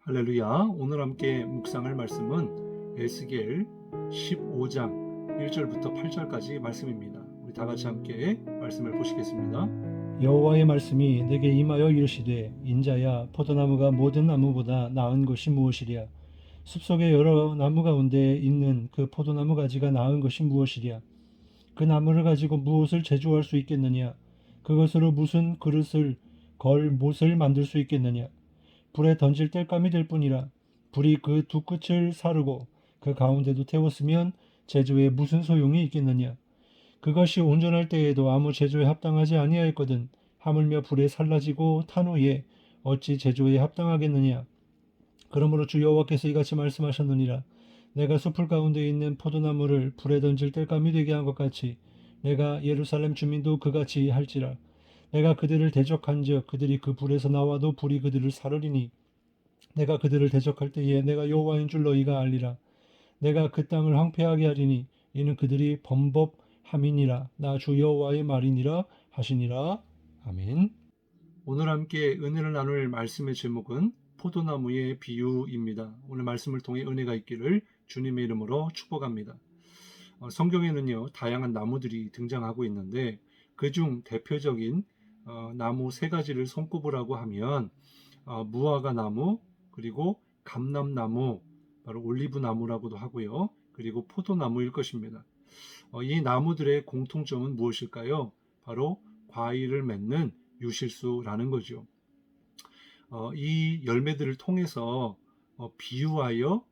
할렐루야. 오늘 함께 묵상할 말씀은 에스겔 15장 1절부터 8절까지 말씀입니다. 우리 다 같이 함께 말씀을 보시겠습니다. 여호와의 말씀이 내게 임하여 이르시되 인자야 포도나무가 모든 나무보다 나은 것이 무엇이랴 숲속의 여러 나무 가운데 있는 그 포도나무 가지가 나은 것이 무엇이랴 그 나무를 가지고 무엇을 제조할 수 있겠느냐 그것으로 무슨 그릇을 걸 못을 만들 수 있겠느냐 불에 던질 땔감이 될 뿐이라 불이 그 두 끝을 사르고 그 가운데도 태웠으면 제조에 무슨 소용이 있겠느냐 그것이 온전할 때에도 아무 제조에 합당하지 아니하였거든 하물며 불에 살라지고 탄 후에 어찌 제조에 합당하겠느냐 그러므로 주 여호와께서 이같이 말씀하셨느니라 내가 숲풀 가운데 있는 포도나무를 불에 던질 땔감이 되게 한 것 같이 내가 예루살렘 주민도 그같이 할지라 내가 그들을 대적한즉 그들이 그 불에서 나와도 불이 그들을 사르리니 내가 그들을 대적할 때에 내가 여호와인 줄 너희가 알리라 내가 그 땅을 황폐하게 하리니 이는 그들이 범법함이니라 나 주 여호와의 말이니라 하시니라. 아멘. 오늘 함께 은혜를 나눌 말씀의 제목은 포도나무의 비유입니다. 오늘 말씀을 통해 은혜가 있기를 주님의 이름으로 축복합니다. 성경에는요, 다양한 나무들이 등장하고 있는데 그중 대표적인 나무 세 가지를 손꼽으라고 하면 무화과 나무, 그리고 감람나무, 바로 올리브 나무라고도 하고요. 그리고 포도나무일 것입니다. 이 나무들의 공통점은 무엇일까요? 바로 과일을 맺는 유실수라는 거죠. 이 열매들을 통해서 비유하여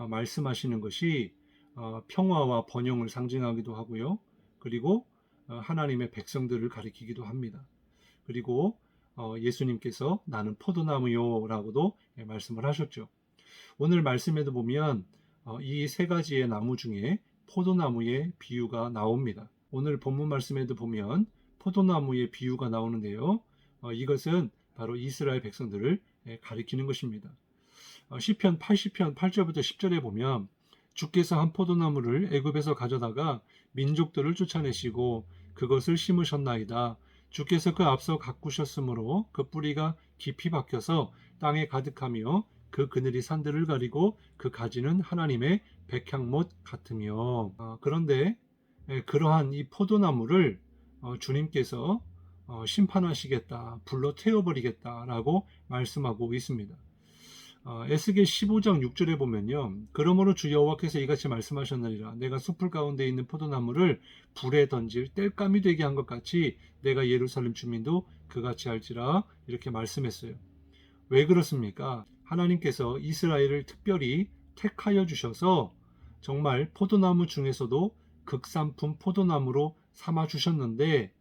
말씀하시는 것이 평화와 번영을 상징하기도 하고요. 그리고 하나님의 백성들을 가리키기도 합니다. 그리고 예수님께서 나는 포도나무요 라고도 말씀을 하셨죠. 오늘 말씀에도 보면 이 세 가지의 나무 중에 포도나무의 비유가 나옵니다. 오늘 본문 말씀에도 보면 포도나무의 비유가 나오는데요. 이것은 바로 이스라엘 백성들을 가리키는 것입니다. 시편 80편 8절부터 10절에 보면 주께서 한 포도나무를 애굽에서 가져다가 민족들을 쫓아내시고 그것을 심으셨나이다. 주께서 그 앞서 가꾸셨으므로 그 뿌리가 깊이 박혀서 땅에 가득하며 그 그늘이 산들을 가리고 그 가지는 하나님의 백향못 같으며 그런데 그러한 이 포도나무를 주님께서 심판하시겠다, 불로 태워버리겠다라고 말씀하고 있습니다. 에스겔 15장 6절에 보면요. 그러므로 주 여호와께서 이같이 말씀하셨느니라. 내가 숲풀 가운데 있는 포도나무를 불에 던질 땔감이 되게 한 것 같이 내가 예루살렘 주민도 그같이 할지라 이렇게 말씀했어요. 왜 그렇습니까? 하나님께서 이스라엘을 특별히 택하여 주셔서 정말 포도나무 중에서도 극산품 포도나무로 삼아 주셨는데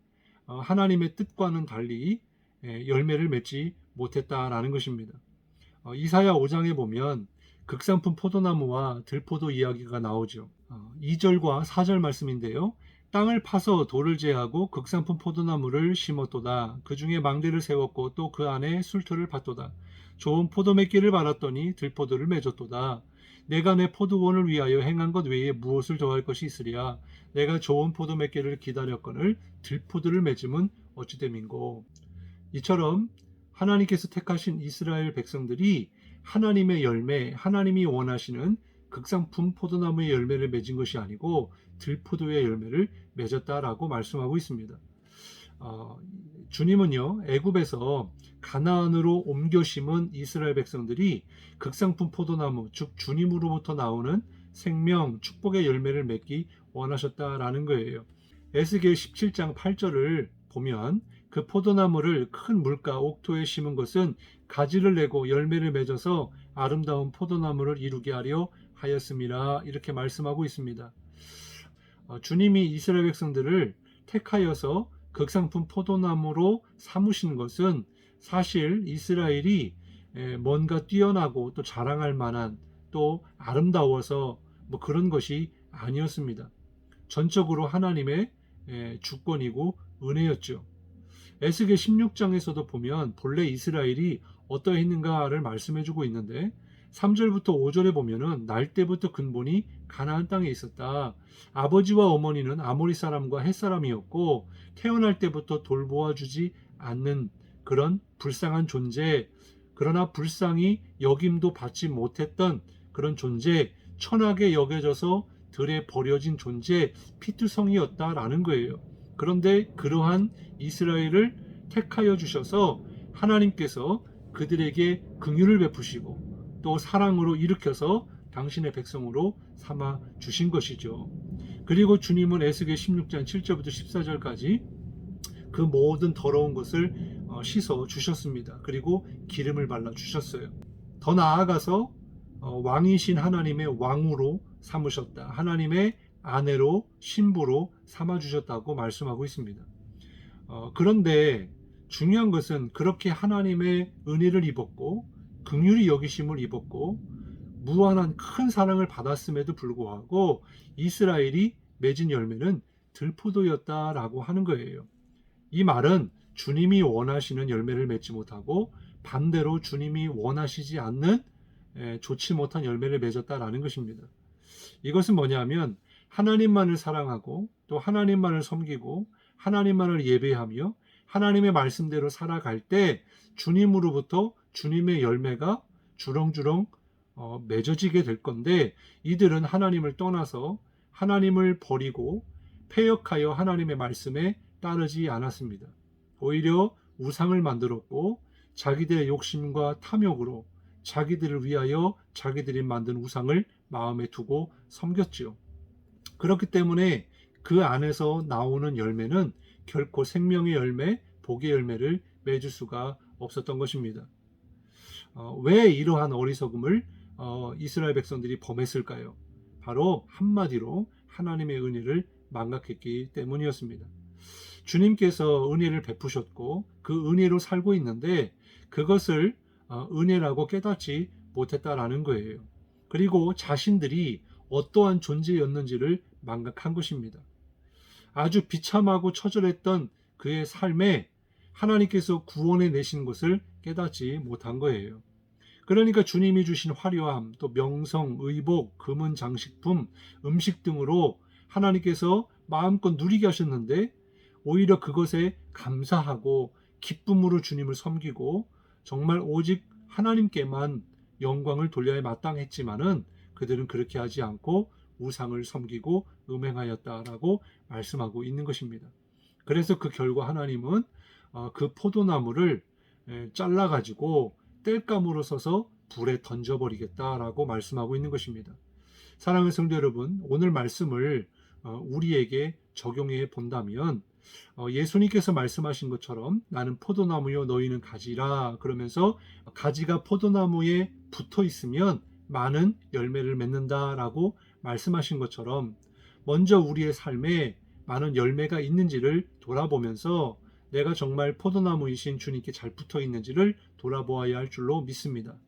하나님의 뜻과는 달리 열매를 맺지 못했다라는 것입니다. 이사야 5장에 보면 극산품 포도나무와 들포도 이야기가 나오죠. 2절과 4절 말씀인데요. 땅을 파서 돌을 제하고 극산품 포도나무를 심었도다. 그 중에 망대를 세웠고 또 그 안에 술틀을 팠도다. 좋은 포도 맺기를 바랐더니 들포도를 맺었도다. 내가 내 포도원을 위하여 행한 것 외에 무엇을 더할 것이 있으랴. 내가 좋은 포도 맺기를 기다렸거늘 들포도를 맺음은 어찌 됨인고. 이처럼 하나님께서 택하신 이스라엘 백성들이 하나님의 열매, 하나님이 원하시는 극상품 포도나무의 열매를 맺은 것이 아니고 들포도의 열매를 맺었다라고 말씀하고 있습니다. 주님은요, 애굽에서 가나안으로 옮겨 심은 이스라엘 백성들이 극상품 포도나무, 즉 주님으로부터 나오는 생명, 축복의 열매를 맺기 원하셨다라는 거예요. 에스겔 17장 8절을 보면 그 포도나무를 큰 물가 옥토에 심은 것은 가지를 내고 열매를 맺어서 아름다운 포도나무를 이루게 하려 하였음이라 이렇게 말씀하고 있습니다. 주님이 이스라엘 백성들을 택하여서 극상품 포도나무로 삼으신 것은 사실 이스라엘이 뭔가 뛰어나고 또 자랑할 만한 또 아름다워서 뭐 그런 것이 아니었습니다. 전적으로 하나님의 주권이고 은혜였죠. 에스겔 16장에서도 보면 본래 이스라엘이 어떠했는가를 말씀해주고 있는데 3절부터 5절에 보면은 날 때부터 근본이 가나안 땅에 있었다. 아버지와 어머니는 아모리 사람과 헷 사람이었고 태어날 때부터 돌보아주지 않는 그런 불쌍한 존재, 그러나 불쌍히 여김도 받지 못했던 그런 존재, 천하게 여겨져서 들에 버려진 존재, 피투성이었다라는 거예요. 그런데 그러한 이스라엘을 택하여 주셔서 하나님께서 그들에게 긍휼을 베푸시고 또 사랑으로 일으켜서 당신의 백성으로 삼아 주신 것이죠. 그리고 주님은 에스겔 16장 7절부터 14절까지 그 모든 더러운 것을 씻어 주셨습니다. 그리고 기름을 발라 주셨어요. 더 나아가서 왕이신 하나님의 왕으로 삼으셨다. 하나님의 아내로 신부로 삼아 주셨다고 말씀하고 있습니다. 그런데 중요한 것은 그렇게 하나님의 은혜를 입었고 긍휼히 여기심을 입었고 무한한 큰 사랑을 받았음에도 불구하고 이스라엘이 맺은 열매는 들포도였다라고 하는 거예요. 이 말은 주님이 원하시는 열매를 맺지 못하고 반대로 주님이 원하시지 않는 좋지 못한 열매를 맺었다라는 것입니다. 이것은 뭐냐면 하나님만을 사랑하고 또 하나님만을 섬기고 하나님만을 예배하며 하나님의 말씀대로 살아갈 때 주님으로부터 주님의 열매가 주렁주렁 맺어지게 될 건데 이들은 하나님을 떠나서 하나님을 버리고 패역하여 하나님의 말씀에 따르지 않았습니다. 오히려 우상을 만들었고 자기들의 욕심과 탐욕으로 자기들을 위하여 자기들이 만든 우상을 마음에 두고 섬겼지요. 그렇기 때문에 그 안에서 나오는 열매는 결코 생명의 열매, 복의 열매를 맺을 수가 없었던 것입니다. 왜 이러한 어리석음을 이스라엘 백성들이 범했을까요? 바로 한마디로 하나님의 은혜를 망각했기 때문이었습니다. 주님께서 은혜를 베푸셨고 그 은혜로 살고 있는데 그것을 은혜라고 깨닫지 못했다라는 거예요. 그리고 자신들이 어떠한 존재였는지를 망각한 것입니다. 아주 비참하고 처절했던 그의 삶에 하나님께서 구원해 내신 것을 깨닫지 못한 거예요. 그러니까 주님이 주신 화려함, 또 명성, 의복, 금은 장식품, 음식 등으로 하나님께서 마음껏 누리게 하셨는데 오히려 그것에 감사하고 기쁨으로 주님을 섬기고 정말 오직 하나님께만 영광을 돌려야 마땅했지만은 그들은 그렇게 하지 않고 우상을 섬기고 음행하였다라고 말씀하고 있는 것입니다. 그래서 그 결과 하나님은 그 포도나무를 잘라가지고 땔감으로 써서 불에 던져버리겠다라고 말씀하고 있는 것입니다. 사랑하는 성도 여러분, 오늘 말씀을 우리에게 적용해 본다면 예수님께서 말씀하신 것처럼 나는 포도나무요 너희는 가지라 그러면서 가지가 포도나무에 붙어 있으면 많은 열매를 맺는다라고 말씀하신 것처럼 먼저 우리의 삶에 많은 열매가 있는지를 돌아보면서 내가 정말 포도나무이신 주님께 잘 붙어 있는지를 돌아보아야 할 줄로 믿습니다.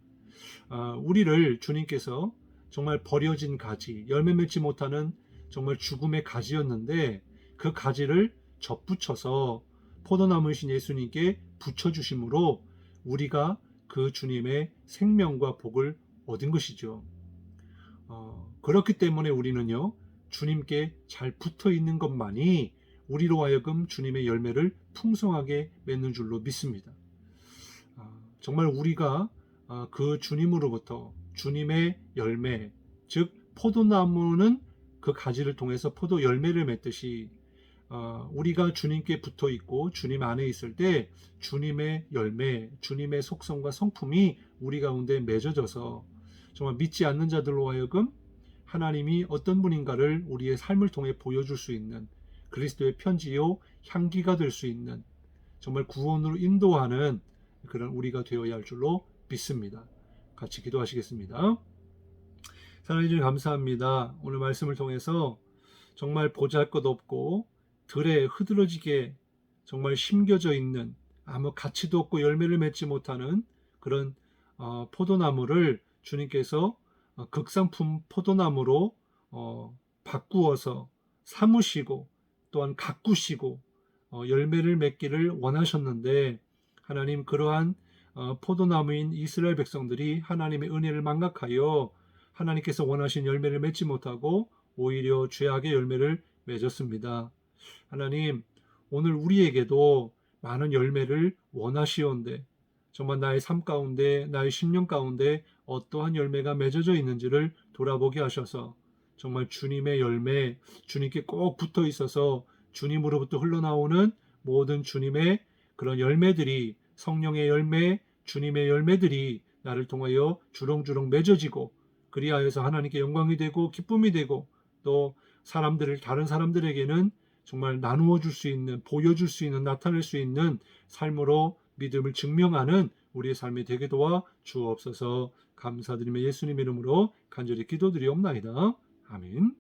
우리를 주님께서 정말 버려진 가지, 열매 맺지 못하는 정말 죽음의 가지였는데 그 가지를 접붙여서 포도나무이신 예수님께 붙여주심으로 우리가 그 주님의 생명과 복을 얻은 것이죠. 그렇기 때문에 우리는요, 주님께 잘 붙어 있는 것만이 우리로 하여금 주님의 열매를 풍성하게 맺는 줄로 믿습니다. 정말 우리가 그 주님으로부터 주님의 열매, 즉 포도나무는 그 가지를 통해서 포도 열매를 맺듯이 우리가 주님께 붙어 있고 주님 안에 있을 때 주님의 열매, 주님의 속성과 성품이 우리 가운데 맺어져서 정말 믿지 않는 자들로 하여금 하나님이 어떤 분인가를 우리의 삶을 통해 보여줄 수 있는 그리스도의 편지요 향기가 될 수 있는 정말 구원으로 인도하는 그런 우리가 되어야 할 줄로 믿습니다. 같이 기도하시겠습니다. 사랑해 주님 감사합니다. 오늘 말씀을 통해서 정말 보잘것 없고 들에 흐드러지게 정말 심겨져 있는 아무 가치도 없고 열매를 맺지 못하는 그런 포도나무를 주님께서 극상품 포도나무로 바꾸어서 삼으시고 또한 가꾸시고 열매를 맺기를 원하셨는데 하나님 그러한 포도나무인 이스라엘 백성들이 하나님의 은혜를 망각하여 하나님께서 원하신 열매를 맺지 못하고 오히려 죄악의 열매를 맺었습니다. 하나님 오늘 우리에게도 많은 열매를 원하시온데 정말 나의 삶 가운데, 나의 심령 가운데 어떠한 열매가 맺어져 있는지를 돌아보게 하셔서 정말 주님의 열매, 주님께 꼭 붙어 있어서 주님으로부터 흘러나오는 모든 주님의 그런 열매들이, 성령의 열매, 주님의 열매들이 나를 통하여 주렁주렁 맺어지고, 그리하여서 하나님께 영광이 되고 기쁨이 되고, 또 다른 사람들에게는 정말 나누어 줄 수 있는, 보여줄 수 있는, 나타낼 수 있는 삶으로 믿음을 증명하는 우리의 삶이 되게 도와 주옵소서. 감사드리며 예수님 이름으로 간절히 기도드리옵나이다. 아멘.